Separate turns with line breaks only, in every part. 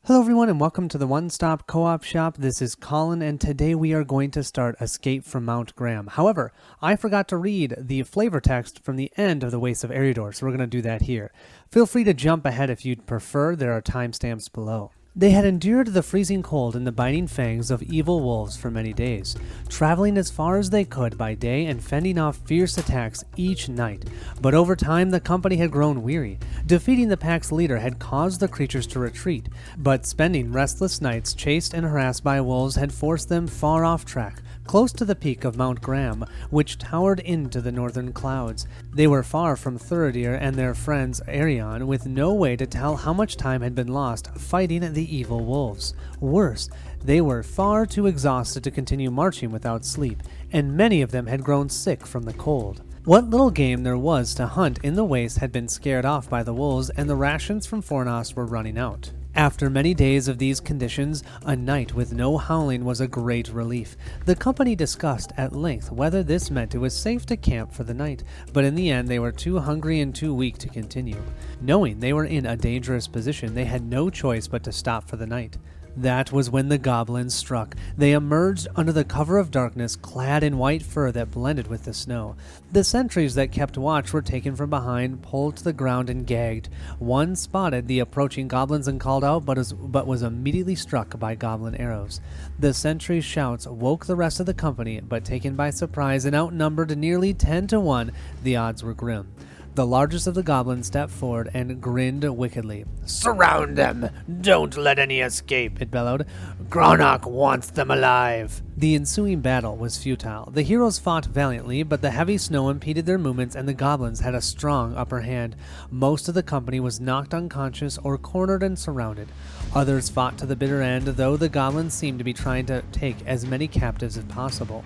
Hello everyone and welcome to the One Stop Co-op Shop. This is Colin and today we are going to start Escape from Mount Graham. However, I forgot to read the flavor text from the end of the Wastes of Eriador, so we're going to do that here. Feel free to jump ahead if you'd prefer. There are timestamps below. They had endured the freezing cold and the biting fangs of evil wolves for many days, traveling as far as they could by day and fending off fierce attacks each night. But over time, the company had grown weary. Defeating the pack's leader had caused the creatures to retreat, but spending restless nights chased and harassed by wolves had forced them far off track, close to the peak of Mount Graham, which towered into the northern clouds. They were far from Eriador and their friends Eriador, with no way to tell how much time had been lost fighting the evil wolves. Worse, they were far too exhausted to continue marching without sleep, and many of them had grown sick from the cold. What little game there was to hunt in the waste had been scared off by the wolves, and the rations from Fornost were running out. After many days of these conditions, a night with no howling was a great relief. The company discussed at length whether this meant it was safe to camp for the night, but in the end they were too hungry and too weak to continue. Knowing they were in a dangerous position, they had no choice but to stop for the night. That was when the goblins struck. They emerged under the cover of darkness, clad in white fur that blended with the snow. The sentries that kept watch were taken from behind, pulled to the ground, and gagged. One spotted the approaching goblins and called out, but was immediately struck by goblin arrows. The sentries' shouts woke the rest of the company, but taken by surprise and outnumbered nearly 10 to 1, the odds were grim. The largest of the goblins stepped forward and grinned wickedly.
"Surround them! Don't let any escape!"
it bellowed.
"Gronok wants them alive!"
The ensuing battle was futile. The heroes fought valiantly, but the heavy snow impeded their movements and the goblins had a strong upper hand. Most of the company was knocked unconscious or cornered and surrounded. Others fought to the bitter end, though the goblins seemed to be trying to take as many captives as possible.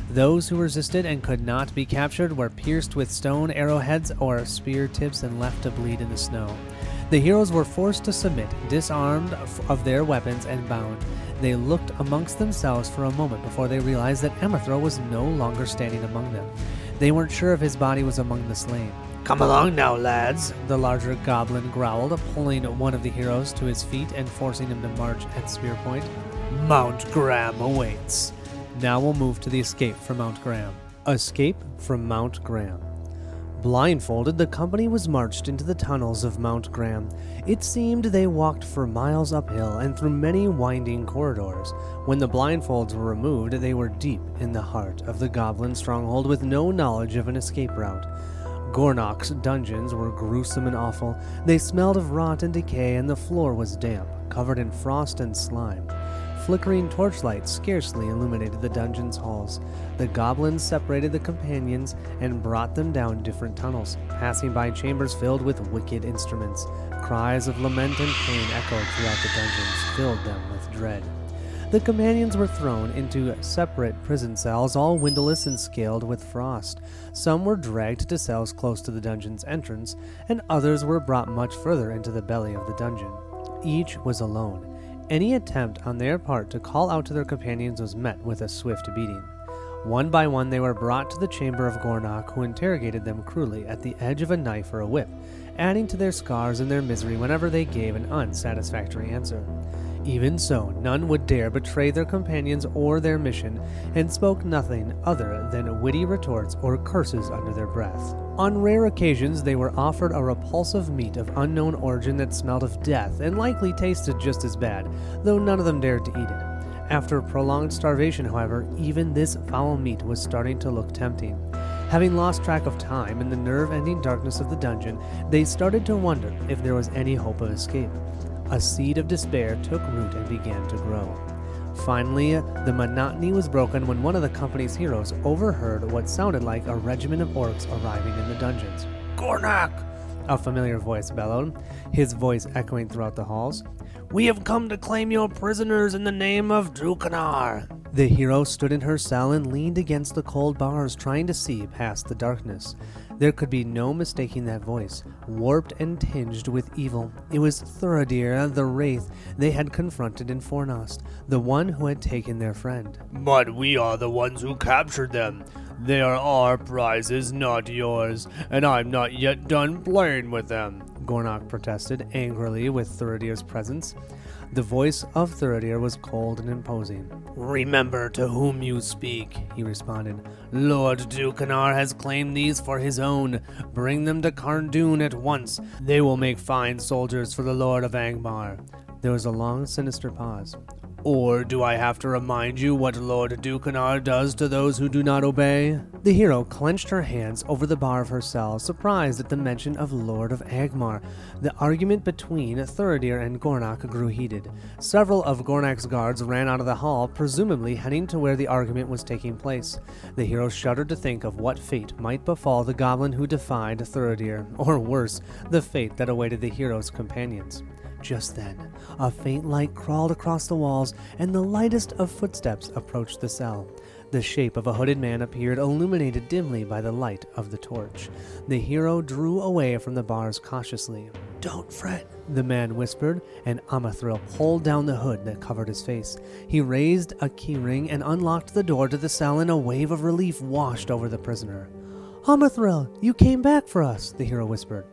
Those who resisted and could not be captured were pierced with stone arrowheads or spear tips and left to bleed in the snow. The heroes were forced to submit, disarmed of their weapons and bound. They looked amongst themselves for a moment before they realized that Emethro was no longer standing among them. They weren't sure if his body was among the slain.
"Come along now, lads,"
the larger goblin growled, pulling one of the heroes to his feet and forcing him to march at spear point.
"Mount Graham awaits."
Now we'll move to the escape from Mount Graham. Escape from Mount Graham. Blindfolded, the company was marched into the tunnels of Mount Graham. It seemed they walked for miles uphill and through many winding corridors. When the blindfolds were removed, they were deep in the heart of the goblin stronghold with no knowledge of an escape route. Gornok's dungeons were gruesome and awful. They smelled of rot and decay, and the floor was damp, covered in frost and slime. Flickering torchlights scarcely illuminated the dungeon's halls. The goblins separated the companions and brought them down different tunnels, passing by chambers filled with wicked instruments. Cries of lament and pain echoed throughout the dungeons, filled them with dread. The companions were thrown into separate prison cells, all windowless and scaled with frost. Some were dragged to cells close to the dungeon's entrance, and others were brought much further into the belly of the dungeon. Each was alone. Any attempt on their part to call out to their companions was met with a swift beating. One by one they were brought to the chamber of Gornok, who interrogated them cruelly at the edge of a knife or a whip, adding to their scars and their misery whenever they gave an unsatisfactory answer. Even so, none would dare betray their companions or their mission, and spoke nothing other than witty retorts or curses under their breath. On rare occasions, they were offered a repulsive meat of unknown origin that smelled of death and likely tasted just as bad, though none of them dared to eat it. After prolonged starvation, however, even this foul meat was starting to look tempting. Having lost track of time in the nerve-ending darkness of the dungeon, they started to wonder if there was any hope of escape. A seed of despair took root and began to grow. Finally, the monotony was broken when one of the company's heroes overheard what sounded like a regiment of orcs arriving in the dungeons.
"Gornok!"
a familiar voice bellowed, his voice echoing throughout the halls.
"We have come to claim your prisoners in the name of Drukanar."
The hero stood in her cell and leaned against the cold bars, trying to see past the darkness. There could be no mistaking that voice, warped and tinged with evil. It was Eriador, the wraith they had confronted in Fornost, the one who had taken their friend.
"But we are the ones who captured them. They are our prizes, not yours, and I'm not yet done playing with them,"
Gornok protested angrily with Eriador's presence. The voice of Thuridir was cold and imposing.
Remember to whom you speak, he responded. Lord Dukanar has claimed these for his own. Bring them to Karndun at once. They will make fine soldiers for the Lord of Angmar.
There was a long, sinister pause.
Or do I have to remind you what Lord Dukanar does to those who do not obey?
The hero clenched her hands over the bar of her cell, surprised at the mention of Lord of Angmar. The argument between Thuridir and Gornak grew heated. Several of Gornak's guards ran out of the hall, presumably heading to where the argument was taking place. The hero shuddered to think of what fate might befall the goblin who defied Thuridir, or worse, the fate that awaited the hero's companions. Just then, a faint light crawled across the walls, and the lightest of footsteps approached the cell. The shape of a hooded man appeared, illuminated dimly by the light of the torch. The hero drew away from the bars cautiously. "Don't fret," the man whispered, and Amathril pulled down the hood that covered his face. He raised a keyring and unlocked the door to the cell, and a wave of relief washed over the prisoner. "Amathril, you came back for us," the hero whispered,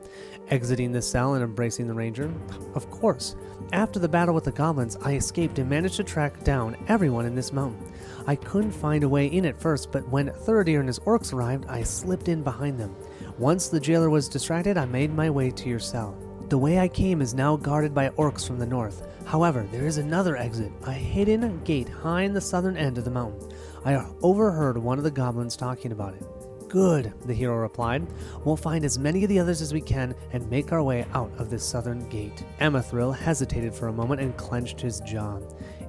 exiting the cell and embracing the ranger. "Of course. After the battle with the goblins, I escaped and managed to track down everyone in this mountain. I couldn't find a way in at first, but when Thuridir and his orcs arrived, I slipped in behind them. Once the jailer was distracted, I made my way to your cell. The way I came is now guarded by orcs from the north. However, there is another exit, a hidden gate high in the southern end of the mountain. I overheard one of the goblins talking about it." "Good," the hero replied. "We'll find as many of the others as we can and make our way out of this southern gate." Amathril hesitated for a moment and clenched his jaw.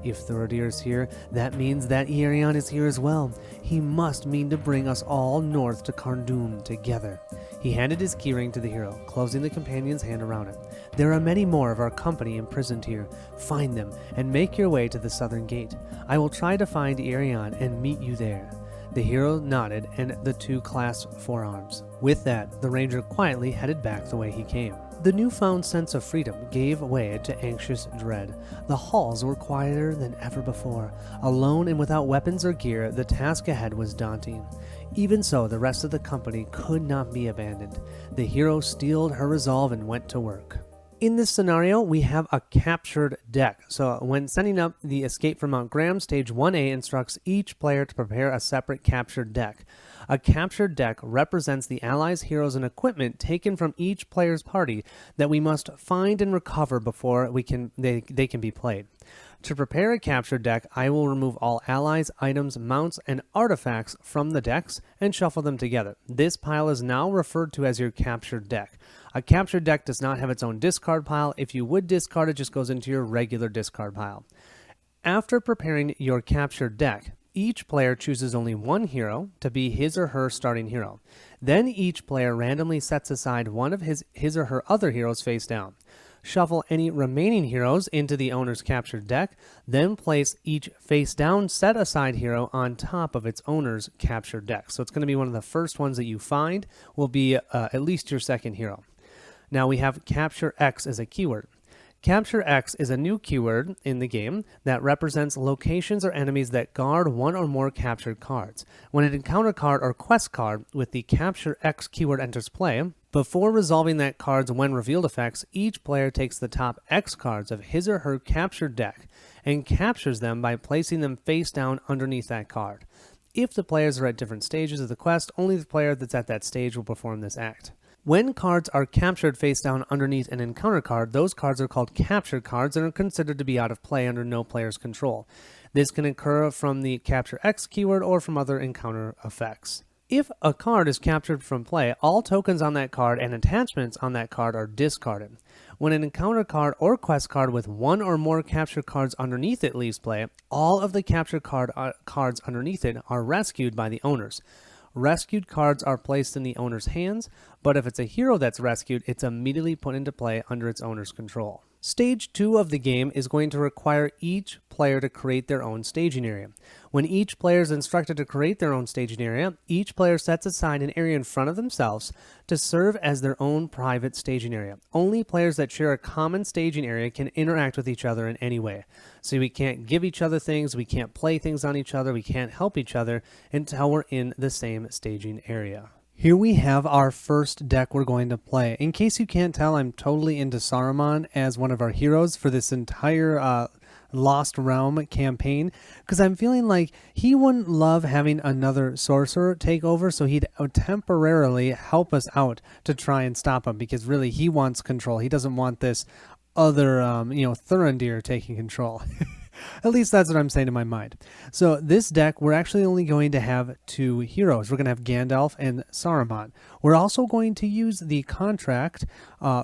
If Thuridir is here, that means that Eriador is here as well. He must mean to bring us all north to Karndun together. He handed his keyring to the hero, closing the companion's hand around it. "There are many more of our company imprisoned here. Find them and make your way to the southern gate. I will try to find Eriador and meet you there." The hero nodded, and the two clasped forearms. With that, the ranger quietly headed back the way he came. The newfound sense of freedom gave way to anxious dread. The halls were quieter than ever before. Alone and without weapons or gear, the task ahead was daunting. Even so, the rest of the company could not be abandoned. The hero steeled her resolve and went to work. In this scenario, we have a captured deck. So when setting up the Escape from Mount Graham, Stage 1A instructs each player to prepare a separate captured deck. A captured deck represents the allies, heroes, and equipment taken from each player's party that we must find and recover before they can be played. To prepare a captured deck, I will remove all allies, items, mounts, and artifacts from the decks and shuffle them together. This pile is now referred to as your captured deck. A captured deck does not have its own discard pile. If you would discard, it just goes into your regular discard pile. After preparing your captured deck, each player chooses only one hero to be his or her starting hero. Then each player randomly sets aside one of his or her other heroes face down. Shuffle any remaining heroes into the owner's captured deck, then place each face-down set-aside hero on top of its owner's captured deck. So it's going to be one of the first ones that you find will be at least your second hero. Now we have Capture X as a keyword. Capture X is a new keyword in the game that represents locations or enemies that guard one or more captured cards. When an encounter card or quest card with the Capture X keyword enters play, before resolving that card's when revealed effects, each player takes the top X cards of his or her captured deck and captures them by placing them face down underneath that card. If the players are at different stages of the quest, only the player that's at that stage will perform this act. When cards are captured face down underneath an encounter card, those cards are called captured cards and are considered to be out of play under no player's control. This can occur from the Capture X keyword or from other encounter effects. If a card is captured from play, all tokens on that card and attachments on that card are discarded. When an encounter card or quest card with one or more captured cards underneath it leaves play, all of the captured cards underneath it are rescued by the owners. Rescued cards are placed in the owner's hands, but if it's a hero that's rescued, it's immediately put into play under its owner's control. Stage 2 of the game is going to require each player to create their own staging area. When each player is instructed to create their own staging area, each player sets aside an area in front of themselves to serve as their own private staging area. Only players that share a common staging area can interact with each other in any way. So we can't give each other things, we can't play things on each other, we can't help each other until we're in the same staging area. Here we have our first deck we're going to play. In case you can't tell, I'm totally into Saruman as one of our heroes for this entire Lost Realm campaign, because I'm feeling like he wouldn't love having another sorcerer take over, so he'd temporarily help us out to try and stop him, because really he wants control. He doesn't want this other, Thurandir taking control. At least that's what I'm saying in my mind. So this deck, we're actually only going to have two heroes. We're going to have Gandalf and Saruman. We're also going to use the contract,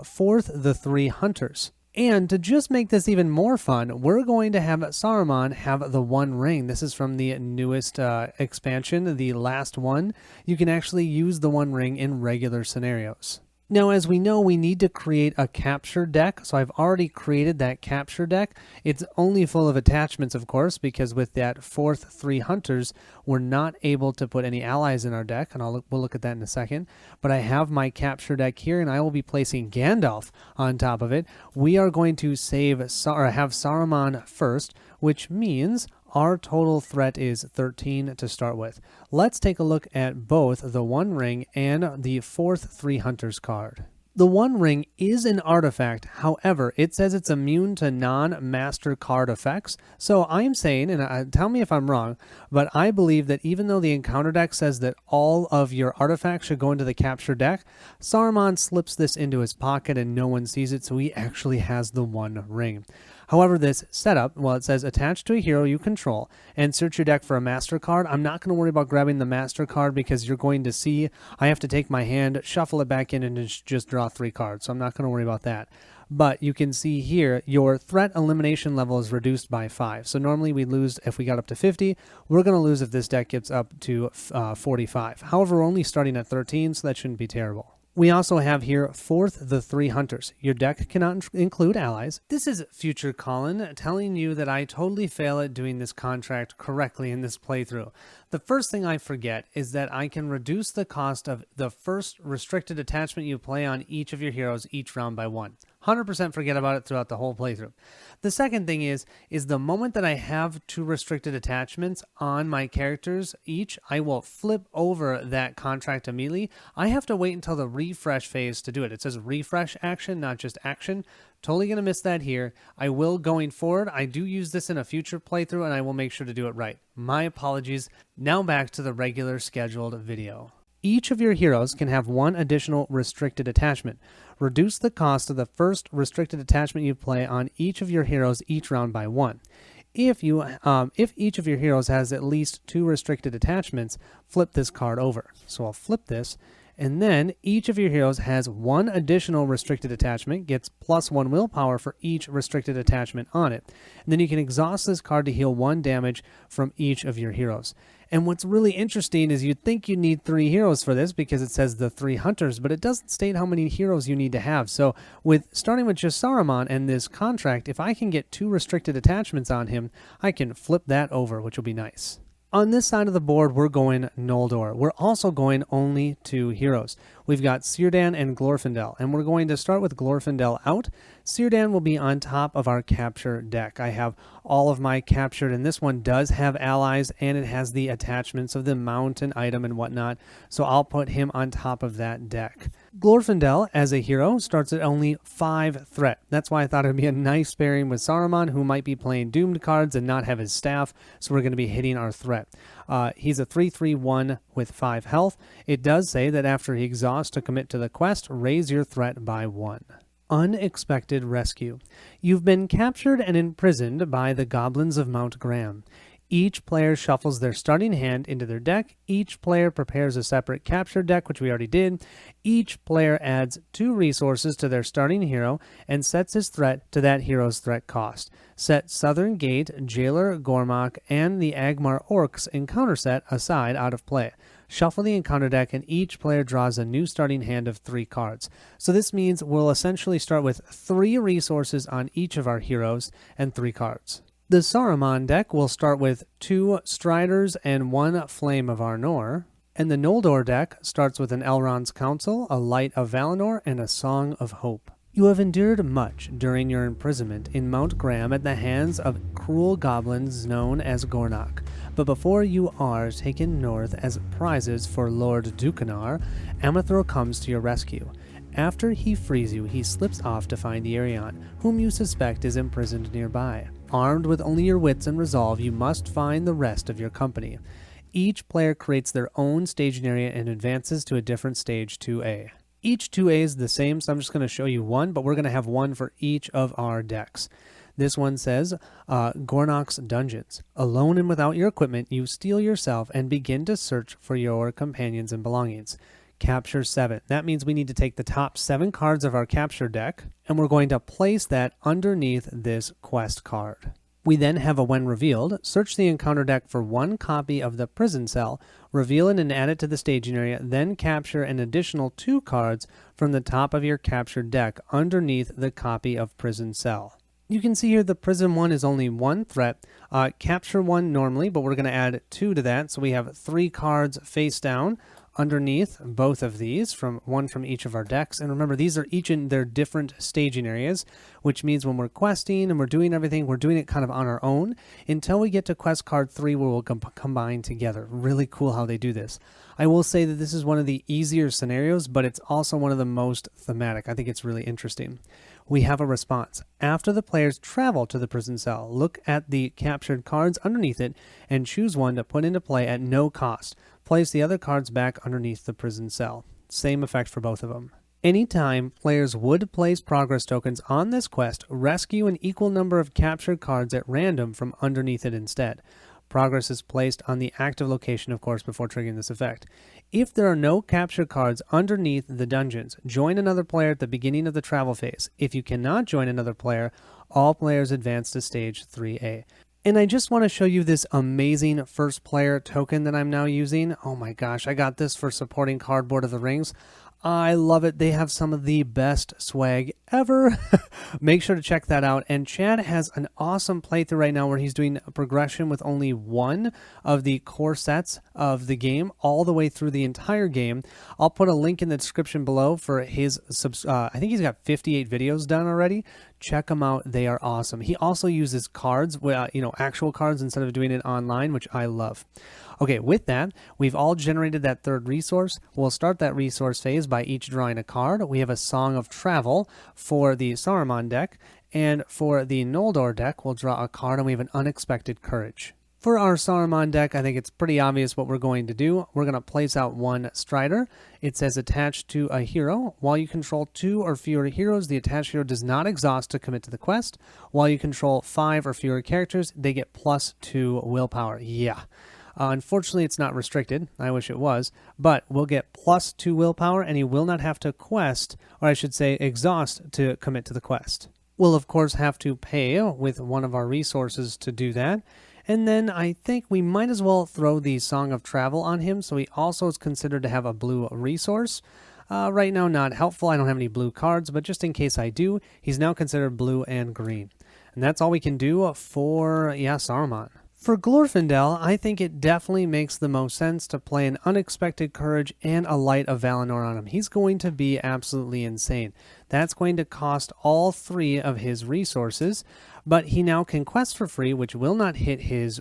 Forth the Three Hunters. And to just make this even more fun, we're going to have Saruman have the One Ring. This is from the newest expansion, the last one. You can actually use the One Ring in regular scenarios. Now, as we know, we need to create a capture deck, so I've already created that capture deck. It's only full of attachments, of course, because with that Forth Three Hunters, we're not able to put any allies in our deck, and we'll look at that in a second. But I have my capture deck here, and I will be placing Gandalf on top of it. We are going to have Saruman first, which means our total threat is 13 to start with. Let's take a look at both the One Ring and the Forth Three Hunters card. The One Ring is an artifact, however, it says it's immune to non-master card effects. So I'm saying, and tell me if I'm wrong, but I believe that even though the encounter deck says that all of your artifacts should go into the capture deck, Saruman slips this into his pocket and no one sees it, so he actually has the One Ring. However, this setup, well, it says attach to a hero you control and search your deck for a master card. I'm not going to worry about grabbing the master card because you're going to see I have to take my hand, shuffle it back in, and just draw 3 cards. So I'm not going to worry about that. But you can see here your threat elimination level is reduced by 5. So normally we lose if we got up to 50. We're going to lose if this deck gets up to 45. However, we're only starting at 13, so that shouldn't be terrible. We also have here Forth the Three Hunters. Your deck cannot include allies. This is Future Colin telling you that I totally fail at doing this contract correctly in this playthrough. The first thing I forget is that I can reduce the cost of the first restricted attachment you play on each of your heroes each round by 1. 100% forget about it throughout the whole playthrough. The second thing is the moment that I have 2 restricted attachments on my characters each, I will flip over that contract immediately. I have to wait until the refresh phase to do it. It says refresh action, not just action. Totally going to miss that here. I will going forward. I do use this in a future playthrough and I will make sure to do it right. My apologies. Now back to the regular scheduled video. Each of your heroes can have 1 additional restricted attachment. Reduce the cost of the first restricted attachment you play on each of your heroes each round by 1. If each of your heroes has at least 2 restricted attachments, flip this card over. So I'll flip this, and then each of your heroes has 1 additional restricted attachment, gets +1 willpower for each restricted attachment on it. And then you can exhaust this card to heal 1 damage from each of your heroes. And what's really interesting is you'd think you need 3 heroes for this because it says the 3 hunters, but it doesn't state how many heroes you need to have. So starting with just Saruman and this contract, if I can get 2 restricted attachments on him, I can flip that over, which will be nice. On this side of the board, we're going Noldor. We're also going only 2 heroes. We've got Círdan and Glorfindel, and we're going to start with Glorfindel out. Círdan will be on top of our capture deck. I have all of my captured, and this one does have allies, and it has the attachments of the mountain item and whatnot, so I'll put him on top of that deck. Glorfindel, as a hero, starts at only 5 threat. That's why I thought it would be a nice pairing with Saruman, who might be playing doomed cards and not have his staff, so we're going to be hitting our threat. He's a 3/3/1 with 5 health. It does say that after he exhausts to commit to the quest, raise your threat by 1. Unexpected rescue. You've been captured and imprisoned by the goblins of Mount Graham. Each player shuffles their starting hand into their deck. Each player prepares a separate capture deck, which we already did. Each player adds 2 resources to their starting hero and sets his threat to that hero's threat cost. Set Southern Gate, Jailer, Gormak, and the Angmar Orcs encounter set aside out of play. Shuffle the encounter deck, and each player draws a new starting hand of 3 cards. So this means we'll essentially start with 3 resources on each of our heroes and 3 cards. The Saruman deck will start with 2 Striders and 1 Flame of Arnor, and the Noldor deck starts with an Elrond's Counsel, a Light of Valinor, and a Song of Hope. You have endured much during your imprisonment in Mount Graham at the hands of cruel goblins known as Gornak. But before you are taken north as prizes for Lord Dukanar, Amathro comes to your rescue. After he frees you, he slips off to find Eriador, whom you suspect is imprisoned nearby. Armed with only your wits and resolve, you must find the rest of your company. Each player creates their own staging area and advances to a different stage 2A. Each 2A is the same, so I'm just going to show you one, but we're going to have one for each of our decks. This one says, Gornok's Dungeons. Alone and without your equipment, you steel yourself and begin to search for your companions and belongings. Capture 7. That means we need to take the top 7 cards of our capture deck, and we're going to place that underneath this quest card. We then have a when revealed, search the encounter deck for 1 copy of the prison cell, reveal it and add it to the staging area, then capture an additional 2 cards from the top of your captured deck underneath the copy of prison cell. You can see here the prison one is only 1 threat, capture 1 normally, but we're going to add 2 to that, so we have 3 cards face down underneath both of these, from one from each of our decks. And remember, these are each in their different staging areas, which means when we're questing and we're doing everything, we're doing it kind of on our own until we get to quest card 3, where we'll combine together. Really cool how they do this. I will say that this is one of the easier scenarios, but it's also one of the most thematic. I think it's really interesting. We have a response. After the players travel to the prison cell, look at the captured cards underneath it and choose one to put into play at no cost. Place the other cards back underneath the prison cell. Same effect for both of them. Anytime players would place progress tokens on this quest, rescue an equal number of captured cards at random from underneath it instead. Progress is placed on the active location, of course, before triggering this effect. If there are no captured cards underneath the dungeons, join another player at the beginning of the travel phase. If you cannot join another player, all players advance to stage 3A. And I just want to show you this amazing first player token that I'm now using. Oh my gosh, I got this for supporting Cardboard of the Rings. I love it. They have some of the best swag ever. Make sure to check that out. And Chad has an awesome playthrough right now where he's doing a progression with only one of the core sets of the game all the way through the entire game. I'll put a link in the description below for his, I think he's got 58 videos done already. Check them out. They are awesome. He also uses cards, actual cards instead of doing it online, which I love. Okay, with that, we've all generated that third resource. We'll start that resource phase by each drawing a card. We have a Song of Travel for the Saruman deck, and for the Noldor deck, we'll draw a card, and we have an Unexpected Courage. For our Saruman deck, I think it's pretty obvious what we're going to do. We're going to place out 1 Strider. It says attached to a hero. While you control 2 or fewer heroes, the attached hero does not exhaust to commit to the quest. While you control 5 or fewer characters, they get +2 willpower. Yeah. Unfortunately, it's not restricted. I wish it was. But we'll get +2 willpower, and he will not have to quest, or I should say exhaust, to commit to the quest. We'll, of course, have to pay with one of our resources to do that. And then I think we might as well throw the Song of Travel on him, so he also is considered to have a blue resource. Right now, not helpful. I don't have any blue cards, but just in case I do, he's now considered blue and green. And that's all we can do for, Saruman. For Glorfindel, I think it definitely makes the most sense to play an Unexpected Courage and a Light of Valinor on him. He's going to be absolutely insane. That's going to cost all 3 of his resources, but he now can quest for free, which will not hit his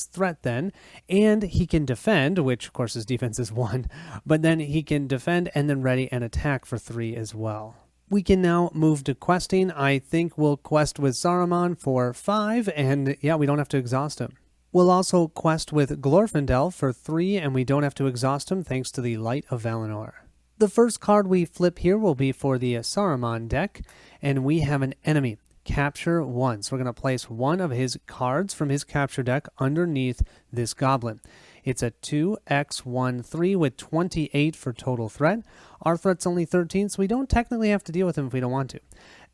threat then, and he can defend, which of course his defense is 1, but then he can defend and then ready and attack for 3 as well. We can now move to questing. I think we'll quest with Saruman for 5, and yeah, we don't have to exhaust him. We'll also quest with Glorfindel for 3, and we don't have to exhaust him thanks to the Light of Valinor. The first card we flip here will be for the Saruman deck, and we have an enemy. Capture 1. So we're going to place 1 of his cards from his capture deck underneath this goblin. It's a 2x13 with 28 for total threat. Our threat's only 13, so we don't technically have to deal with him if we don't want to.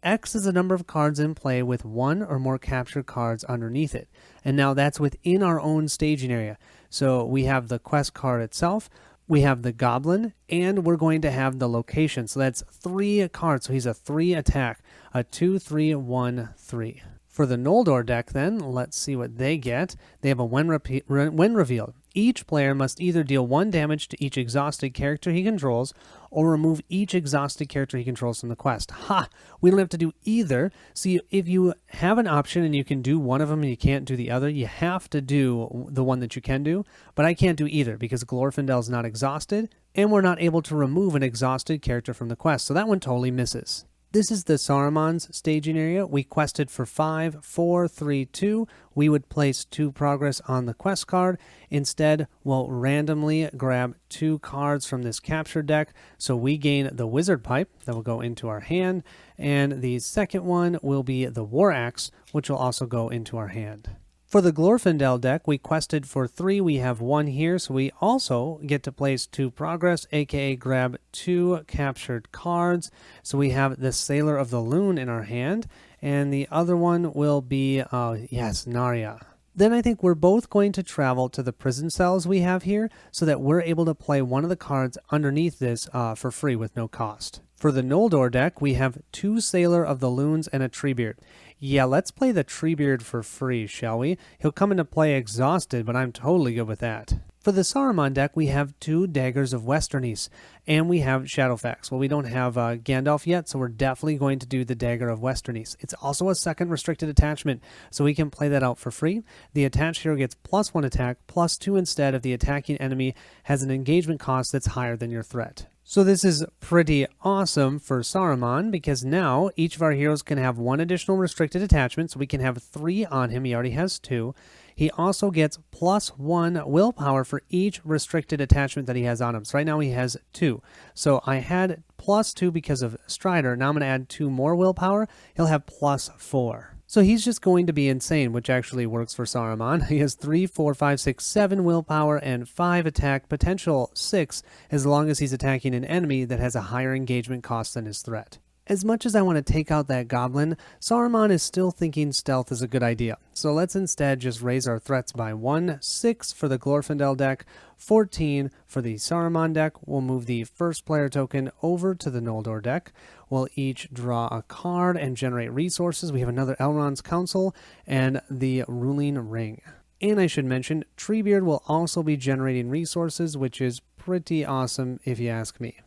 X is the number of cards in play with 1 or more captured cards underneath it. And now that's within our own staging area. So we have the quest card itself, we have the goblin, and we're going to have the location. So that's 3 cards. So he's a 3 attack, a 2-3-1-3. For the Noldor deck then, let's see what they get. They have a when revealed. Each player must either deal 1 damage to each exhausted character he controls, or remove each exhausted character he controls from the quest. Ha! We don't have to do either. See, if you have an option and you can do one of them and you can't do the other, you have to do the one that you can do, but I can't do either because Glorfindel's not exhausted, and we're not able to remove an exhausted character from the quest, so that one totally misses. This is the Saruman's staging area. We quested for 5, 4, 3, 2. We would place 2 progress on the quest card. Instead, we'll randomly grab 2 cards from this capture deck. So we gain the Wizard Pipe that will go into our hand. And the second one will be the War Axe, which will also go into our hand. For the Glorfindel deck, we quested for 3. We have 1 here, so we also get to place 2 progress, aka grab 2 captured cards. So we have the Sailor of the Loon in our hand, and the other one will be, Narya. Then I think we're both going to travel to the prison cells we have here so that we're able to play one of the cards underneath this for free with no cost. For the Noldor deck, we have 2 Sailor of the Loons and a Treebeard. Yeah, let's play the Treebeard for free, shall we? He'll come into play exhausted, but I'm totally good with that. For the Saruman deck, we have 2 Daggers of Westernice, and we have Shadowfax. Well, we don't have Gandalf yet, so we're definitely going to do the Dagger of Westernice. It's also a second restricted attachment, so we can play that out for free. The attached hero gets +1 attack, +2 instead if the attacking enemy has an engagement cost that's higher than your threat. So this is pretty awesome for Saruman because now each of our heroes can have 1 additional restricted attachment, so we can have 3 on him. He already has 2. He also gets +1 willpower for each restricted attachment that he has on him. So right now he has 2. So I had +2 because of Strider. Now I'm going to add 2 more willpower. He'll have +4. So he's just going to be insane, which actually works for Saruman. He has 3, 4, 5, 6, 7 willpower and 5 attack, potential 6, as long as he's attacking an enemy that has a higher engagement cost than his threat. As much as I want to take out that goblin, Saruman is still thinking stealth is a good idea. So let's instead just raise our threats by 1, 6 for the Glorfindel deck, 14 for the Saruman deck. We'll move the first player token over to the Noldor deck. We'll each draw a card and generate resources. We have another Elrond's Council and the Ruling Ring. And I should mention, Treebeard will also be generating resources, which is pretty awesome if you ask me.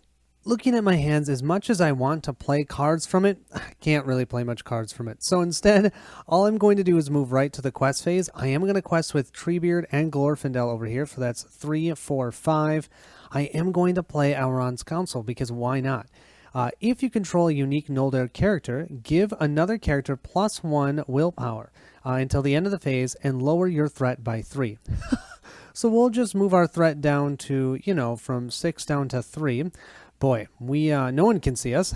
Looking at my hands, as much as I want to play cards from it, I can't really play much cards from it. So instead, all I'm going to do is move right to the quest phase. I am going to quest with Treebeard and Glorfindel over here, so that's 3, 4, 5. I am going to play Elrond's Council, because why not? If you control a unique Noldor character, give another character +1 willpower until the end of the phase and lower your threat by 3. So we'll just move our threat down to, from 6 down to 3. Boy, no one can see us.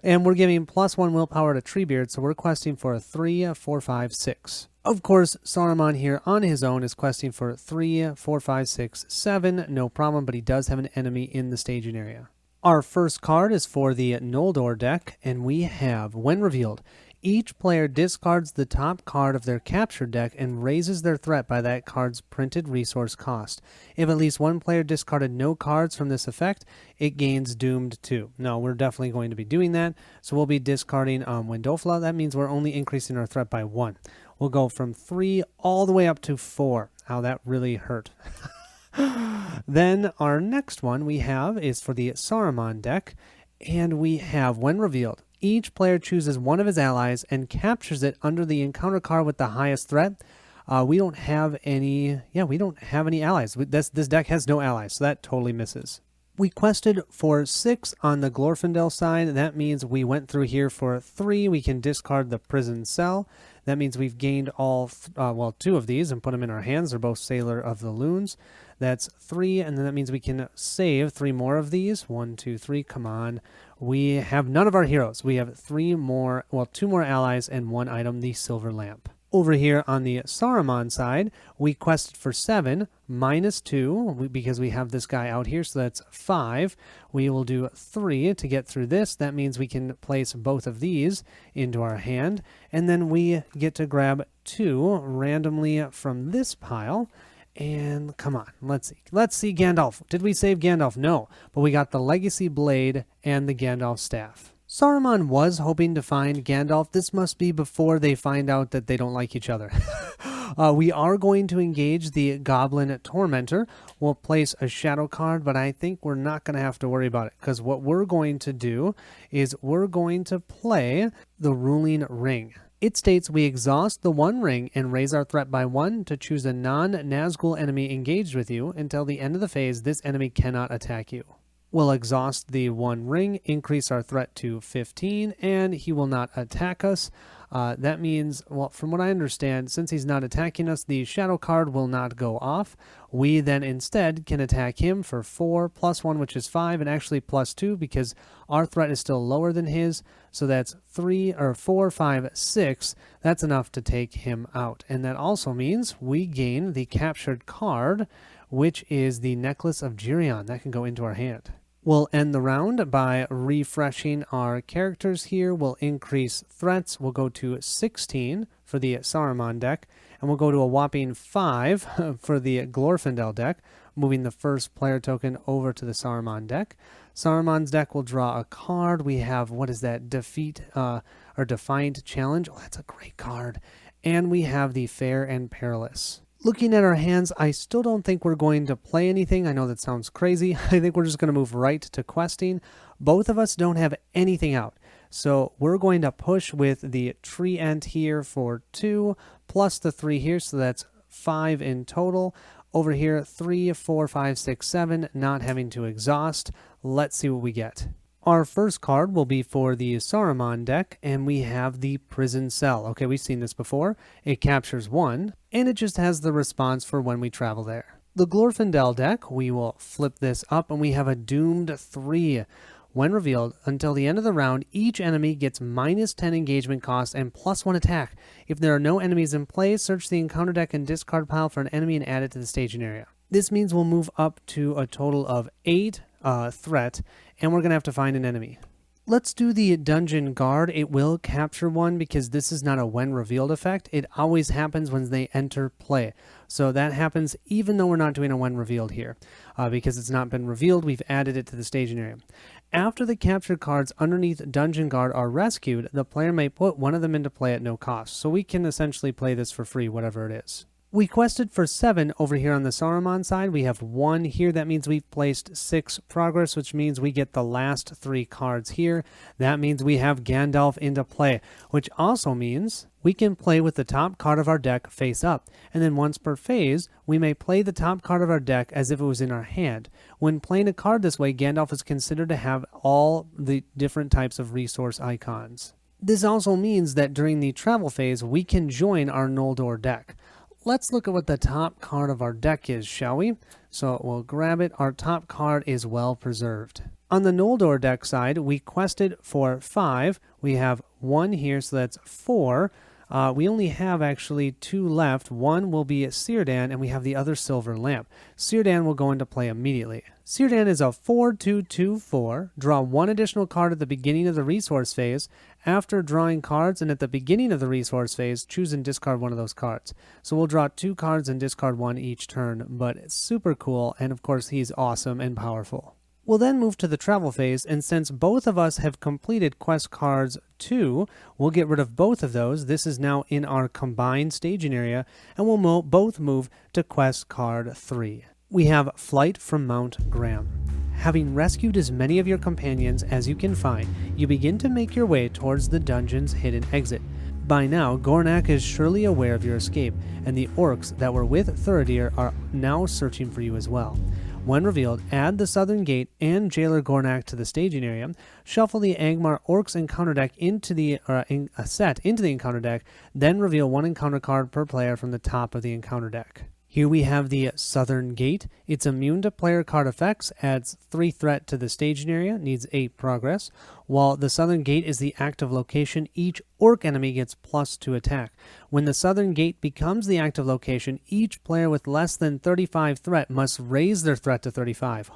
And we're giving +1 willpower to Treebeard, so we're questing for 3, 4, 5, 6. Of course, Saruman here on his own is questing for 3, 4, 5, 6, 7. No problem, but he does have an enemy in the staging area. Our first card is for the Noldor deck, and we have, when revealed, each player discards the top card of their captured deck and raises their threat by that card's printed resource cost. If at least one player discarded no cards from this effect, it gains Doomed 2. No, we're definitely going to be doing that, so we'll be discarding Windofla. That means we're only increasing our threat by 1. We'll go from 3 all the way up to 4. Ow, that really hurt. Then our next one we have is for the Saruman deck, and we have, when revealed, each player chooses one of his allies and captures it under the encounter card with the highest threat. We don't have any allies. This deck has no allies, so that totally misses. We quested for 6 on the Glorfindel side. That means we went through here for 3. We can discard the prison cell. That means we've gained all, 2 of these and put them in our hands. They're both Sailor of the Loons. That's 3, and then that means we can save 3 more of these. 1, 2, 3, come on. We have none of our heroes. We have 2 more allies and 1 item, the Silver Lamp. Over here on the Saruman side, we quested for 7, -2, because we have this guy out here, so that's 5. We will do 3 to get through this. That means we can place both of these into our hand, and then we get to grab 2 randomly from this pile. And come on, let's see Gandalf. Did we save Gandalf? No, but we got the Legacy Blade and the Gandalf Staff. Saruman was hoping to find Gandalf. This must be before they find out that they don't like each other. We are going to engage the Goblin Tormentor. We'll place a shadow card, but I think we're not going to have to worry about it, because what we're going to do is we're going to play the Ruling Ring. It states we exhaust the one ring and raise our threat by 1 to choose a non-Nazgul enemy engaged with you. Until the end of the phase, this enemy cannot attack you. We'll exhaust the one ring, increase our threat to 15, and he will not attack us. That means, well, from what I understand, since he's not attacking us, the shadow card will not go off. We then instead can attack him for 4 plus 1, which is 5, and actually plus 2 because our threat is still lower than his. So that's 4, 5, 6. That's enough to take him out. And that also means we gain the captured card, which is the Necklace of Girion. That can go into our hand. We'll end the round by refreshing our characters here. We'll increase threats. We'll go to 16 for the Saruman deck, and we'll go to a whopping 5 for the Glorfindel deck, moving the first player token over to the Saruman deck. Saruman's deck will draw a card. We have, what is that, Defeat or Defiant Challenge. Oh, that's a great card. And we have the Fair and Perilous. Looking at our hands, I still don't think we're going to play anything. I know that sounds crazy. I think we're just going to move right to questing. Both of us don't have anything out. So we're going to push with the Tree Ent here for 2, plus the 3 here, so that's 5 in total. Over here, 3, 4, 5, 6, 7, not having to exhaust. Let's see what we get. Our first card will be for the Saruman deck, and we have the Prison Cell. Okay, we've seen this before. It captures 1, and it just has the response for when we travel there. The Glorfindel deck, we will flip this up, and we have a Doomed 3. When revealed, until the end of the round, each enemy gets minus 10 engagement cost and plus 1 attack. If there are no enemies in play, search the encounter deck and discard pile for an enemy and add it to the staging area. This means we'll move up to a total of 8 threat, and we're going to have to find an enemy. Let's do the Dungeon Guard. It will capture 1 because this is not a when revealed effect. It always happens when they enter play. So that happens even though we're not doing a when revealed here. Because it's not been revealed, we've added it to the staging area. After the captured cards underneath Dungeon Guard are rescued, the player may put one of them into play at no cost. So we can essentially play this for free, whatever it is. We quested for 7 over here on the Saruman side. We have 1 here. That means we've placed 6 progress, which means we get the last 3 cards here. That means we have Gandalf into play, which also means we can play with the top card of our deck face up. And then once per phase, we may play the top card of our deck as if it was in our hand. When playing a card this way, Gandalf is considered to have all the different types of resource icons. This also means that during the travel phase, we can join our Noldor deck. Let's look at what the top card of our deck is, shall we? So we'll grab it. Our top card is well preserved. On the Noldor deck side, we quested for 5. We have 1 here, so that's 4. We only have actually 2 left. 1 will be Círdan, and we have the other Silver Lamp. Círdan will go into play immediately. Círdan is a 4/2/2/4. Draw 1 additional card at the beginning of the resource phase. After drawing cards and at the beginning of the resource phase, choose and discard 1 of those cards. So we'll draw 2 cards and discard 1 each turn, but it's super cool, and of course he's awesome and powerful. We'll then move to the travel phase, and since both of us have completed quest cards 2, we'll get rid of both of those. This is now in our combined staging area, and we'll both move to quest card 3. We have Flight from Mount Graham. Having rescued as many of your companions as you can find, you begin to make your way towards the dungeon's hidden exit. By now, Gornak is surely aware of your escape, and the orcs that were with Thuridir are now searching for you as well. When revealed, add the Southern Gate and Jailer Gornak to the staging area, shuffle the Angmar Orcs encounter deck into the set into the encounter deck, then reveal 1 encounter card per player from the top of the encounter deck. Here we have the Southern Gate. It's immune to player card effects, adds 3 threat to the staging area, needs 8 progress. While the Southern Gate is the active location, each orc enemy gets +2 attack. When the Southern Gate becomes the active location, each player with less than 35 threat must raise their threat to 35.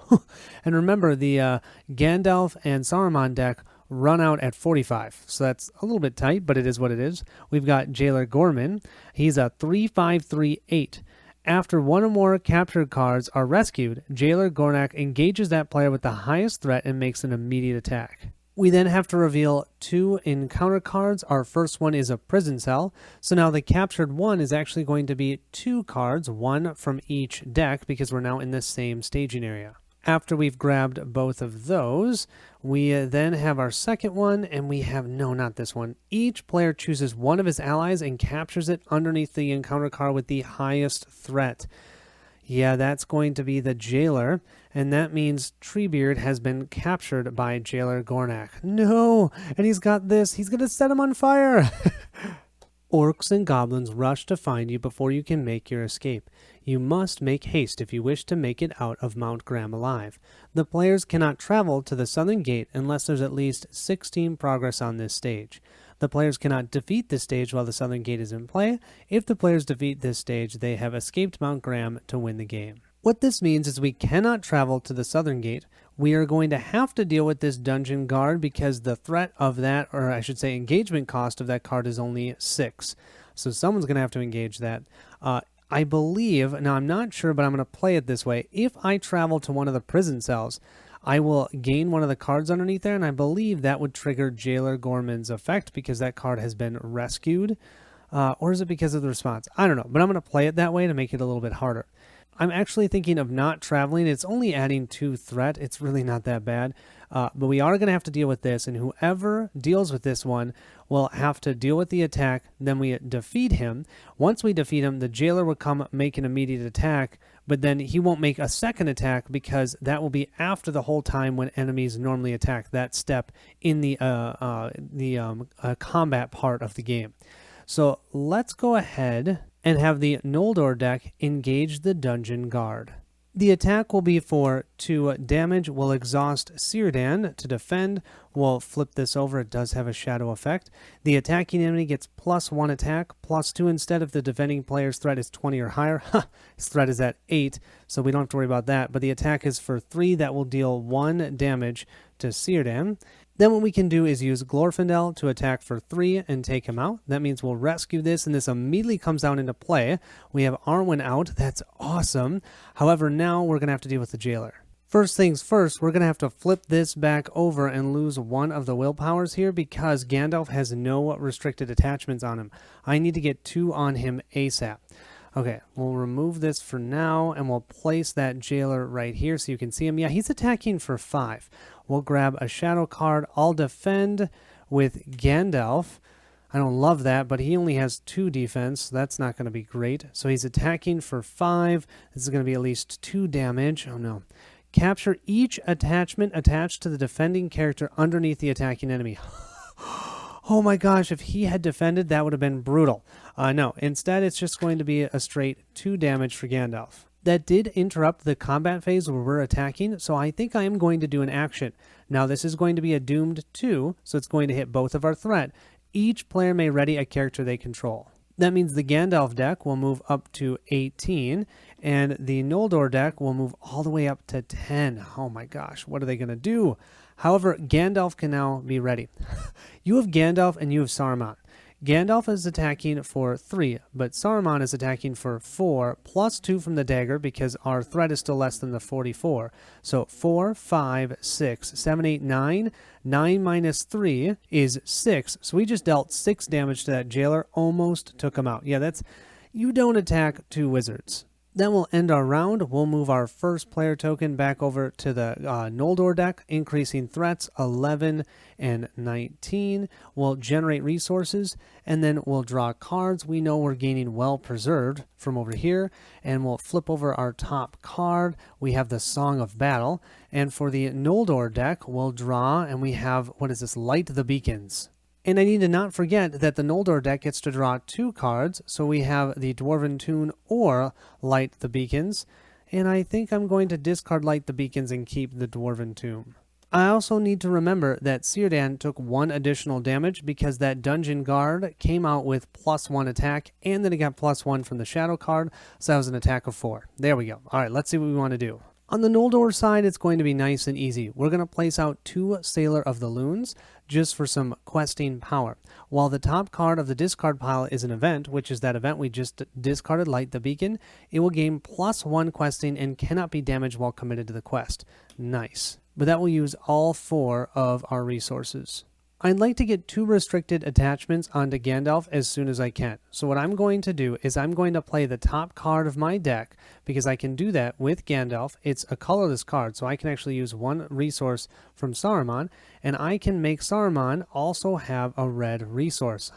And remember, the Gandalf and Saruman deck run out at 45, so that's a little bit tight, but it is what it is. We've got Jailer Gorman. He's a 3/5/3/8. After 1 or more captured cards are rescued, Jailer Gornak engages that player with the highest threat and makes an immediate attack. We then have to reveal 2 encounter cards. Our first one is a prison cell. So now the captured one is actually going to be 2 cards, 1 from each deck, because we're now in the same staging area. After we've grabbed both of those, we then have our second one, and we have, no, not this one. Each player chooses one of his allies and captures it underneath the encounter card with the highest threat. Yeah, that's going to be the Jailer, and that means Treebeard has been captured by Jailer Gornak. No, and he's got this. He's going to set him on fire. Orcs and goblins rush to find you before you can make your escape. You must make haste if you wish to make it out of Mount Graham alive. The players cannot travel to the southern gate unless there's at least 16 progress on this stage. The players cannot defeat this stage while the southern gate is in play. If the players defeat this stage, they have escaped Mount Graham to win the game. What this means is we cannot travel to the southern gate. We are going to have to deal with this dungeon guard because the threat of that, or I should say engagement cost of that card, is only 6. So someone's going to have to engage that. I believe, now I'm not sure, but I'm going to play it this way. If I travel to one of the prison cells, I will gain one of the cards underneath there, and I believe that would trigger Jailer Gorman's effect because that card has been rescued. Or is it because of the response? I don't know, but I'm going to play it that way to make it a little bit harder. I'm actually thinking of not traveling. It's only adding 2 threat. It's really not that bad. But we are going to have to deal with this, and whoever deals with this one will have to deal with the attack. Then we defeat him. Once we defeat him, the Jailer will come make an immediate attack, but then he won't make a second attack because that will be after the whole time when enemies normally attack, that step in the combat part of the game. So let's go ahead and have the Noldor deck engage the dungeon guard. The attack will be for 2 damage. We'll exhaust Círdan to defend. We'll flip this over. It does have a shadow effect. The attacking enemy gets +1 attack, +2 instead if the defending player's threat is 20 or higher. His threat is at 8, so we don't have to worry about that. But the attack is for 3. That will deal 1 damage to Círdan. Then what we can do is use Glorfindel to attack for 3 and take him out. That means we'll rescue this, and this immediately comes out into play. We have Arwen out. That's awesome. However, now we're going to have to deal with the Jailer. First things first, we're going to have to flip this back over and lose one of the willpowers here because Gandalf has no restricted attachments on him. I need to get 2 on him ASAP. Okay, we'll remove this for now, and we'll place that Jailer right here so you can see him. Yeah, he's attacking for 5. We'll grab a shadow card. I'll defend with Gandalf. I don't love that, but he only has 2 defense. So that's not going to be great. So he's attacking for 5. This is going to be at least 2 damage. Oh, no. Capture each attachment attached to the defending character underneath the attacking enemy. Oh my gosh, if he had defended, that would have been brutal. No, instead it's just going to be a straight 2 damage for Gandalf. That did interrupt the combat phase where we're attacking, so I think I am going to do an action. Now this is going to be a doomed 2, so it's going to hit both of our threat. Each player may ready a character they control. That means the Gandalf deck will move up to 18, and the Noldor deck will move all the way up to 10. Oh my gosh, what are they going to do? However, Gandalf can now be ready. You have Gandalf and you have Saruman. Gandalf is attacking for 3, but Saruman is attacking for 4, +2 from the dagger because our threat is still less than the 44. So 4, 5, 6, 7, 8, 9. 9 minus 3 is 6. So we just dealt 6 damage to that Jailer, almost took him out. Yeah, that's... You don't attack 2 wizards. Then we'll end our round. We'll move our first player token back over to the Noldor deck, increasing threats 11 and 19. We'll generate resources, and then we'll draw cards. We know we're gaining Well Preserved from over here, and we'll flip over our top card. We have the Song of Battle, and for the Noldor deck, we'll draw, and we have, what is this, Light the Beacons. And I need to not forget that the Noldor deck gets to draw 2 cards, so we have the Dwarven Tune or Light the Beacons, and I think I'm going to discard Light the Beacons and keep the Dwarven Tomb. I also need to remember that Círdan took 1 additional damage because that Dungeon Guard came out with +1 attack, and then it got +1 from the Shadow card, so that was an attack of 4. There we go. All right, let's see what we want to do. On the Noldor side, it's going to be nice and easy. We're going to place out 2 Sailor of the Loons just for some questing power. While the top card of the discard pile is an event, which is that event we just discarded, Light the Beacon, it will gain +1 questing and cannot be damaged while committed to the quest. Nice. but that will use all 4 of our resources. I'd like to get 2 restricted attachments onto Gandalf as soon as I can. So what I'm going to do is I'm going to play the top card of my deck because I can do that with Gandalf. It's a colorless card, so I can actually use 1 resource from Saruman, and I can make Saruman also have a red resource.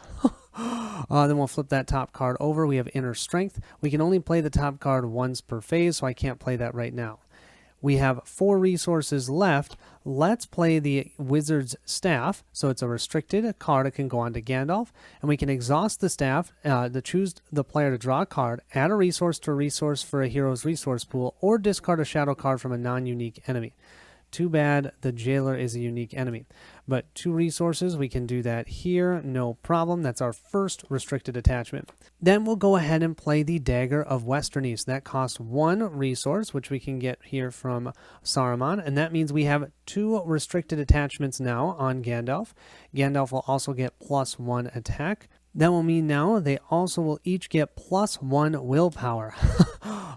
Then we'll flip that top card over. We have Inner Strength. We can only play the top card once per phase, so I can't play that right now. We have 4 resources left. Let's play the Wizard's Staff. So it's a restricted card. It can go on to Gandalf. And we can exhaust the staff to choose the player to draw a card, add a resource to a resource for a hero's resource pool, or discard a shadow card from a non-unique enemy. Too bad the Jailer is a unique enemy. But 2 resources, we can do that here, no problem. That's our first restricted attachment. Then we'll go ahead and play the Dagger of Western East. That costs 1 resource, which we can get here from Saruman, and that means we have 2 restricted attachments now on Gandalf. Gandalf will also get +1 attack. That will mean now they also will each get +1 willpower.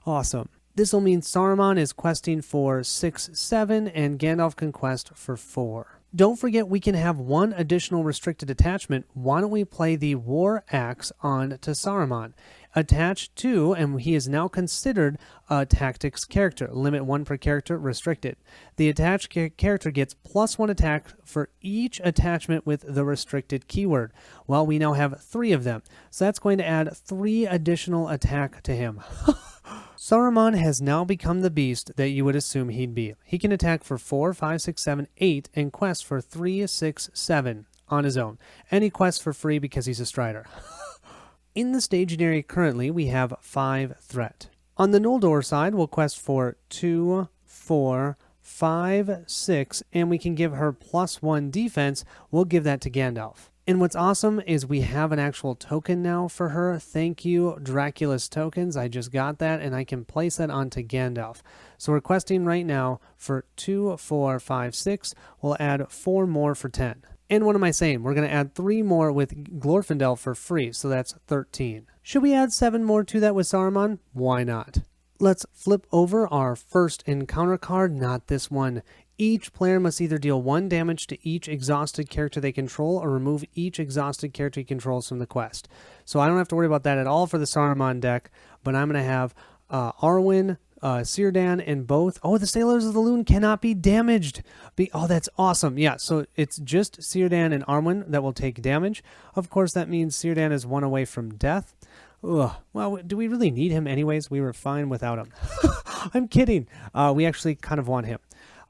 Awesome. This will mean Saruman is questing for 6, 7, and Gandalf can quest for 4. Don't forget we can have 1 additional restricted attachment. Why don't we play the War Axe on to Saruman? Attached to, and he is now considered a tactics character. Limit 1 per character, restricted. The attached character gets +1 attack for each attachment with the restricted keyword. Well, we now have 3 of them. So that's going to add 3 additional attack to him. Saruman has now become the beast that you would assume he'd be. He can attack for 4, 5, 6, 7, 8, and quest for 3, 6, 7 on his own. And he quests for free because he's a Strider. In the staging area currently, we have 5 threat. On the Noldor side, we'll quest for 2, 4, 5, 6, and we can give her +1 defense. We'll give that to Gandalf. And what's awesome is we have an actual token now for her. Thank you, Dracula's tokens. I just got that, and I can place that onto Gandalf. So we're questing right now for 2, 4, 5, 6. We'll add 4 more for 10. And what am I saying? We're going to add 3 more with Glorfindel for free, so that's 13. Should we add 7 more to that with Saruman? Why not? Let's flip over our first encounter card, not this one. Each player must either deal 1 damage to each exhausted character they control or remove each exhausted character he controls from the quest. So I don't have to worry about that at all for the Saruman deck, but I'm going to have Arwen, Círdan, and both. Oh, the Sailors of the Loon cannot be damaged. Oh, that's awesome. Yeah, so it's just Círdan and Arwen that will take damage. Of course, that means Círdan is 1 away from death. Ugh. Well, do we really need him anyways? We were fine without him. I'm kidding. We actually kind of want him.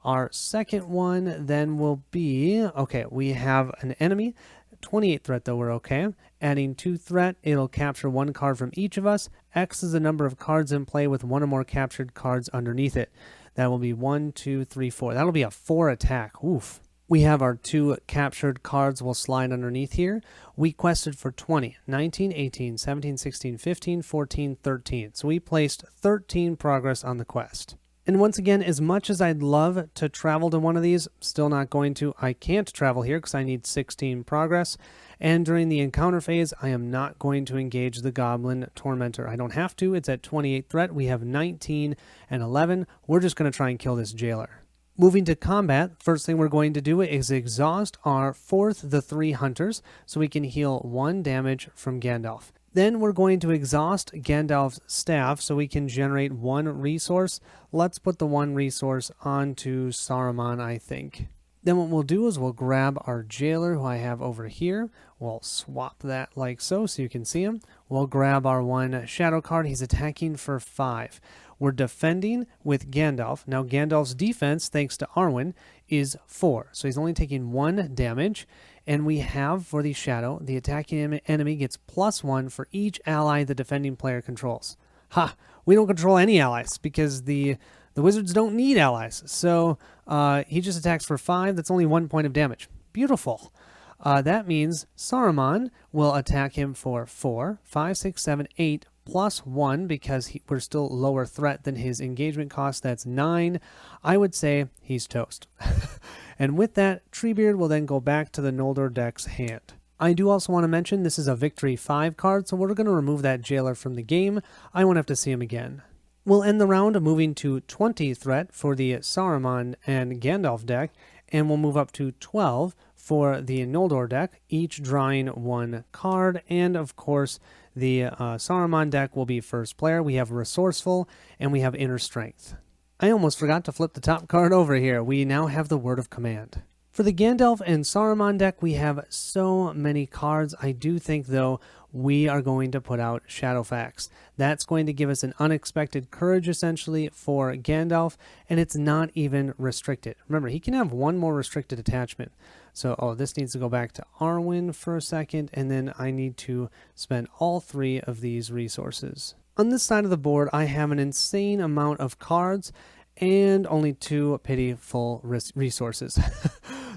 Our second one then will be, okay, we have an enemy. 28 threat though, we're okay. Adding 2 threat, it'll capture 1 card from each of us. X is the number of cards in play with 1 or more captured cards underneath it. That will be 1, 2, 3, 4. That'll be a 4 attack. Oof. We have our 2 captured cards will slide underneath here. We quested for 20, 19, 18, 17, 16, 15, 14, 13. So we placed 13 progress on the quest. And once again, as much as I'd love to travel to one of these, still not going to. I can't travel here because I need 16 progress. And during the encounter phase, I am not going to engage the Goblin Tormentor. I don't have to. It's at 28 threat. We have 19 and 11. We're just going to try and kill this Jailer. Moving to combat, first thing we're going to do is exhaust our 4th, the 3 Hunters, so we can heal 1 damage from Gandalf. Then we're going to exhaust Gandalf's staff so we can generate 1 resource. Let's put the 1 resource onto Saruman, I think. Then what we'll do is we'll grab our Jailer, who I have over here. We'll swap that like so you can see him. We'll grab our 1 shadow card. He's attacking for 5. We're defending with Gandalf. Now Gandalf's defense, thanks to Arwen, is 4. So he's only taking 1 damage. And we have, for the shadow, the attacking enemy gets +1 for each ally the defending player controls. Ha! We don't control any allies because the wizards don't need allies. So he just attacks for 5. That's only 1 point of damage. Beautiful. That means Saruman will attack him for 4, 5, 6, 7, 8, +1 because we're still lower threat than his engagement cost. That's 9. I would say he's toast. And with that, Treebeard will then go back to the Noldor deck's hand. I do also want to mention this is a Victory 5 card, so we're going to remove that Jailer from the game. I won't have to see him again. We'll end the round moving to 20 threat for the Saruman and Gandalf deck, and we'll move up to 12 for the Noldor deck, each drawing one card, and of course the Saruman deck will be first player. We have Resourceful, and we have Inner Strength. I almost forgot to flip the top card over here. We now have the Word of Command. For the Gandalf and Saruman deck, we have so many cards. I do think, though, we are going to put out Shadowfax. That's going to give us an unexpected courage, essentially, for Gandalf, and it's not even restricted. Remember, he can have one more restricted attachment. So, this needs to go back to Arwen for a second, and then I need to spend all 3 of these resources. On this side of the board, I have an insane amount of cards and only 2 pitiful resources.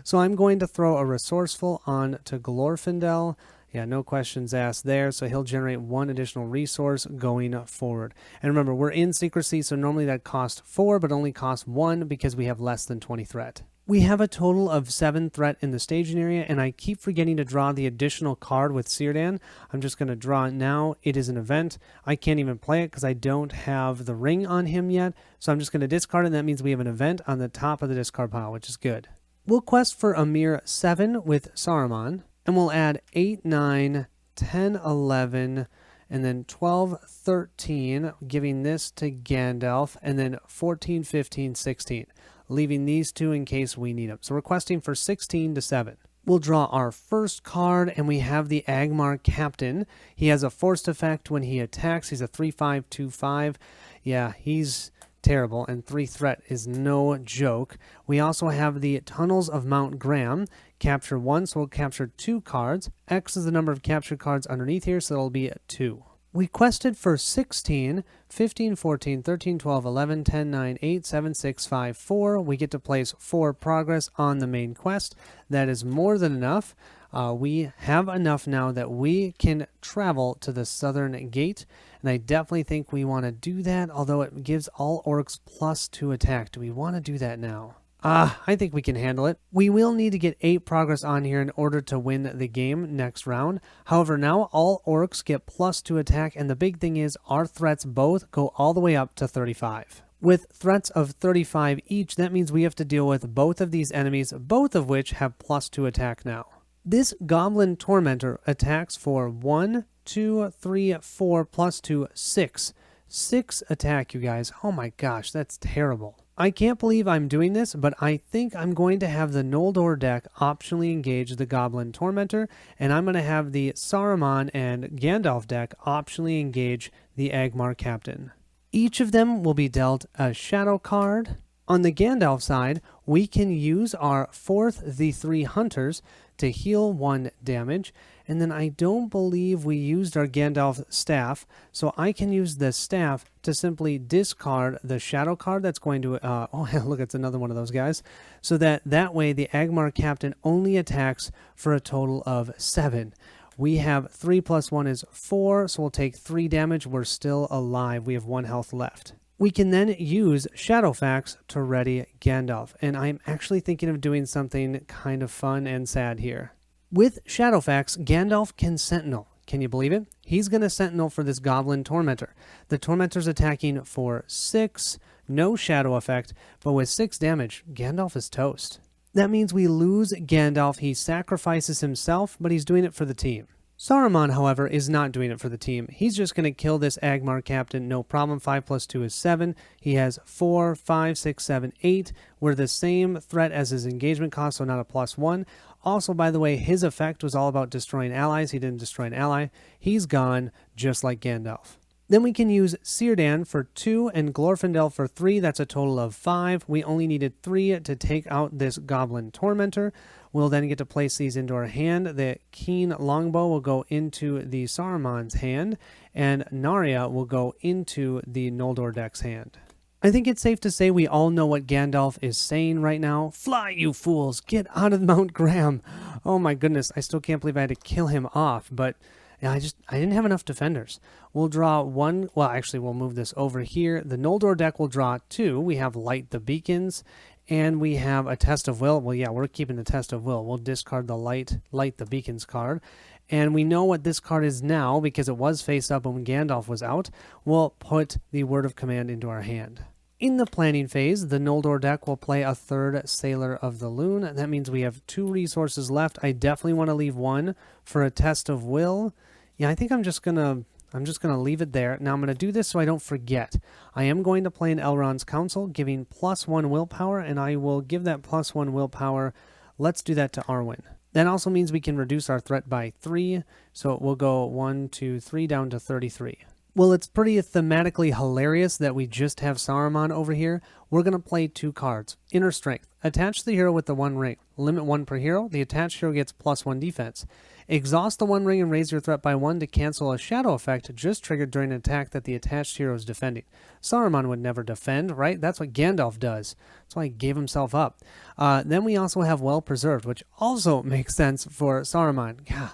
So I'm going to throw a Resourceful on to Glorfindel. Yeah, no questions asked there, so he'll generate 1 additional resource going forward. And remember, we're in secrecy, so normally that costs 4, but only costs 1 because we have less than 20 threat. We have a total of 7 threat in the staging area, and I keep forgetting to draw the additional card with Círdan. I'm just going to draw it now. It is an event. I can't even play it because I don't have the ring on him yet, so I'm just going to discard it, and that means we have an event on the top of the discard pile, which is good. We'll quest for a mere 7 with Saruman, and we'll add 8, 9, 10, 11, and then 12, 13, giving this to Gandalf, and then 14, 15, 16. Leaving these 2 in case we need them. So we're questing for 16 to 7. We'll draw our first card, and we have the Angmar Captain. He has a forced effect when he attacks. He's a 3/5/2/5. Yeah, he's terrible, and 3 threat is no joke. We also have the Tunnels of Mount Graham. Capture 1, so we'll capture 2 cards. X is the number of captured cards underneath here, so it'll be 2. We quested for 16, 15, 14, 13, 12, 11, 10, 9, 8, 7, 6, 5, 4. We get to place 4 progress on the main quest. That is more than enough. We have enough now that we can travel to the southern gate, and I definitely think we want to do that, although it gives all orcs +2 attack. Do we want to do that now? I think we can handle it. We will need to get 8 progress on here in order to win the game next round. However, now all orcs get +2 attack, and the big thing is our threats both go all the way up to 35. With threats of 35 each, that means we have to deal with both of these enemies, both of which have +2 attack now. This Goblin Tormentor attacks for 1, 2, 3, 4, +2, 6. 6 attack, you guys. Oh my gosh, that's terrible. I can't believe I'm doing this, but I think I'm going to have the Noldor deck optionally engage the Goblin Tormentor, and I'm going to have the Saruman and Gandalf deck optionally engage the Angmar Captain. Each of them will be dealt a shadow card. On the Gandalf side, we can use our 4th, the 3 Hunters, to heal 1 damage, and then I don't believe we used our Gandalf staff, so I can use the staff to simply discard the shadow card that's going to, oh look, it's another one of those guys, so that way the Angmar Captain only attacks for a total of 7. We have 3 + 1 is 4, so we'll take 3 damage. We're still alive. We have 1 health left. We can then use Shadowfax to ready Gandalf, and I'm actually thinking of doing something kind of fun and sad here. With Shadowfax, Gandalf can Sentinel. Can you believe it? He's going to Sentinel for this Goblin Tormentor. The Tormentor's attacking for 6, no shadow effect, but with 6 damage, Gandalf is toast. That means we lose Gandalf. He sacrifices himself, but he's doing it for the team. Saruman, however, is not doing it for the team. He's just going to kill this Angmar Captain, no problem. 5 + 2 is 7. He has 4, 5, 6, 7, 8. We're the same threat as his engagement cost, so not a +1. Also, by the way, his effect was all about destroying allies. He didn't destroy an ally. He's gone, just like Gandalf. Then we can use Círdan for 2 and Glorfindel for 3. That's a total of 5. We only needed 3 to take out this Goblin Tormentor. We'll then get to place these into our hand. The Keen Longbow will go into the Saruman's hand, and Narya will go into the Noldor deck's hand. I think it's safe to say we all know what Gandalf is saying right now. Fly, you fools! Get out of Mount Graham! Oh my goodness, I still can't believe I had to kill him off, but I didn't have enough defenders. We'll draw 1, well actually we'll move this over here. The Noldor deck will draw 2. We have Light the Beacons, and we have a Test of Will. Well, yeah, we're keeping the Test of Will. We'll discard the Light the Beacons card. And we know what this card is now because it was face up when Gandalf was out. We'll put the Word of Command into our hand. In the planning phase, the Noldor deck will play a third Sailor of the Loon. That means we have 2 resources left. I definitely want to leave 1 for a Test of Will. Yeah, I think I'm just gonna leave it there. Now I'm gonna do this so I don't forget. I am going to play an Elrond's Council, giving +1 willpower, and I will give that +1 willpower. Let's do that to Arwen. That also means we can reduce our threat by 3, so it will go 1, 2, 3 down to 33. Well, it's pretty thematically hilarious that we just have Saruman over here. We're going to play 2 cards. Inner Strength. Attach the hero with the 1 ring. Limit 1 per hero. The attached hero gets +1 defense. Exhaust the 1 ring and raise your threat by 1 to cancel a shadow effect just triggered during an attack that the attached hero is defending. Saruman would never defend, right? That's what Gandalf does. That's why he gave himself up. Then we also have Well Preserved, which also makes sense for Saruman. Yeah.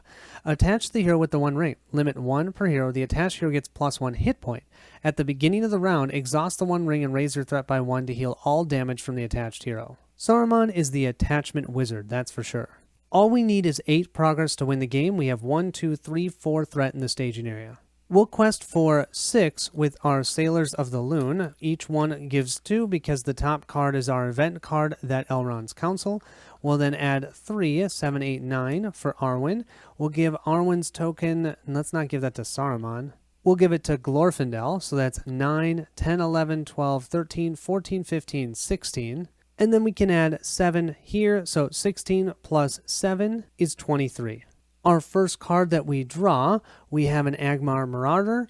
Attach the hero with the 1 ring. Limit 1 per hero. The attached hero gets +1 hit point. At the beginning of the round, exhaust the 1 ring and raise your threat by 1 to heal all damage from the attached hero. Saruman is the attachment wizard, that's for sure. All we need is 8 progress to win the game. We have 1, 2, 3, 4 threat in the staging area. We'll quest for 6 with our Sailors of the Loon. Each one gives 2 because the top card is our event card, that Elrond's Council. We'll then add 3, 7, 8, 9 for Arwen. We'll give Arwen's token, let's not give that to Saruman. We'll give it to Glorfindel, so that's 9, 10, 11, 12, 13, 14, 15, 16. And then we can add 7 here, so 16 plus 7 is 23. Our first card that we draw, we have an Angmar Marauder.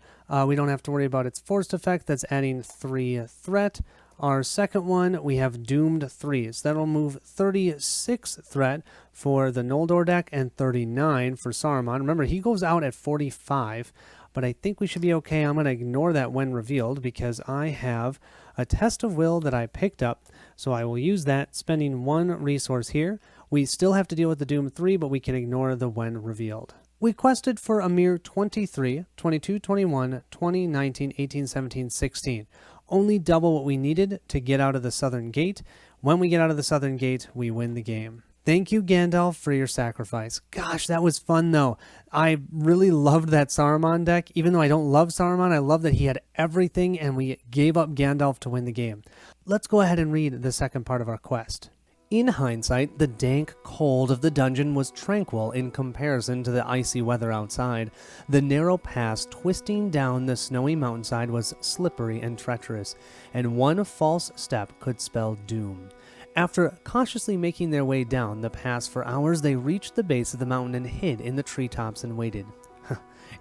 We don't have to worry about its forced effect. That's adding 3 threat. Our second one, we have Doomed 3. So that'll move 36 threat for the Noldor deck and 39 for Saruman. Remember, he goes out at 45, but I think we should be okay. I'm going to ignore that when revealed because I have a Test of Will that I picked up. So I will use that, spending 1 resource here. We still have to deal with the Doom 3, but we can ignore the when revealed. We quested for a mere 23, 22, 21, 20, 19, 18, 17, 16. Only double what we needed to get out of the Southern Gate. When we get out of the Southern Gate, we win the game. Thank you, Gandalf, for your sacrifice. Gosh, that was fun, though. I really loved that Saruman deck. Even though I don't love Saruman, I love that he had everything, and we gave up Gandalf to win the game. Let's go ahead and read the second part of our quest. In hindsight, the dank cold of the dungeon was tranquil in comparison to the icy weather outside. The narrow pass twisting down the snowy mountainside was slippery and treacherous, and one false step could spell doom. After cautiously making their way down the pass for hours, they reached the base of the mountain and hid in the treetops and waited.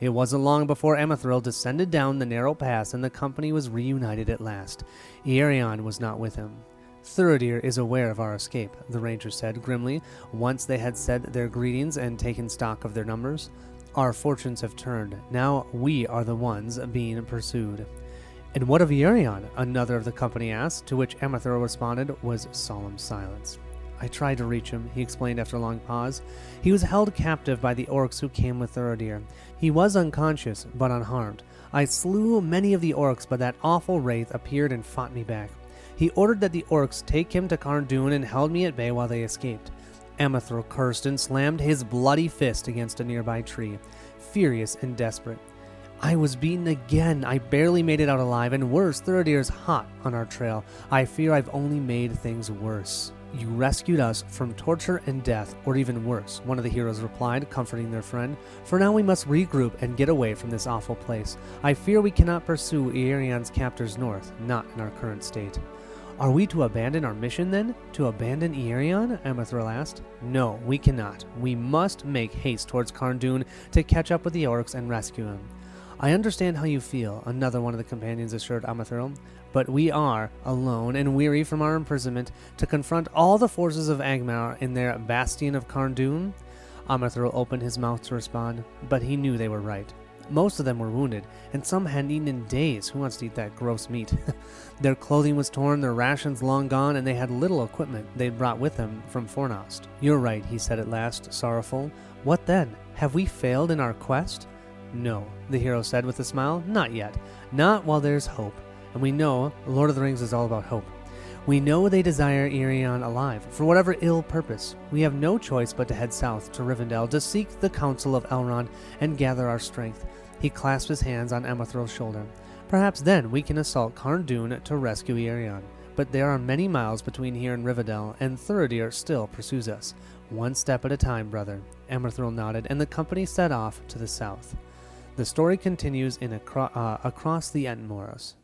It wasn't long before Emithril descended down the narrow pass and the company was reunited at last. Eriador was not with him. Thuridir is aware of our escape, the ranger said grimly, once they had said their greetings and taken stock of their numbers. Our fortunes have turned. Now we are the ones being pursued. And what of Eriador? Another of the company asked, to which Emithril responded was solemn silence. I tried to reach him, he explained after a long pause. He was held captive by the orcs who came with Thuridir. He was unconscious, but unharmed. I slew many of the orcs, but that awful wraith appeared and fought me back. He ordered that the orcs take him to Carn Dûn and held me at bay while they escaped. Emithril cursed and slammed his bloody fist against a nearby tree, furious and desperate. I was beaten again. I barely made it out alive, and worse, Thuridir's hot on our trail. I fear I've only made things worse. You rescued us from torture and death, or even worse, one of the heroes replied, comforting their friend. For now we must regroup and get away from this awful place. I fear we cannot pursue Iarian's captors north, not in our current state. Are we to abandon our mission then? To abandon Iarian? Emithril asked. No, we cannot. We must make haste towards Carn Dûn to catch up with the orcs and rescue him. I understand how you feel, another one of the companions assured Emithril, but we are alone and weary from our imprisonment to confront all the forces of Angmar in their bastion of Carn Dûn. Emithril opened his mouth to respond, but he knew they were right. Most of them were wounded, and some hadn't eaten in days. Who wants to eat that gross meat? Their clothing was torn, their rations long gone, and they had little equipment they'd brought with them from Fornost. You're right, he said at last, sorrowful. What then? Have we failed in our quest? No, the hero said with a smile. Not yet. Not while there's hope. And we know Lord of the Rings is all about hope. We know they desire Irion alive, for whatever ill purpose. We have no choice but to head south to Rivendell to seek the counsel of Elrond and gather our strength. He clasped his hands on Emethryl's shoulder. Perhaps then we can assault Carn Dûn to rescue Irion. But there are many miles between here and Rivendell, and Thuridir still pursues us. One step at a time, brother. Emerthryl nodded, and the company set off to the south. The story continues across the Entmoros.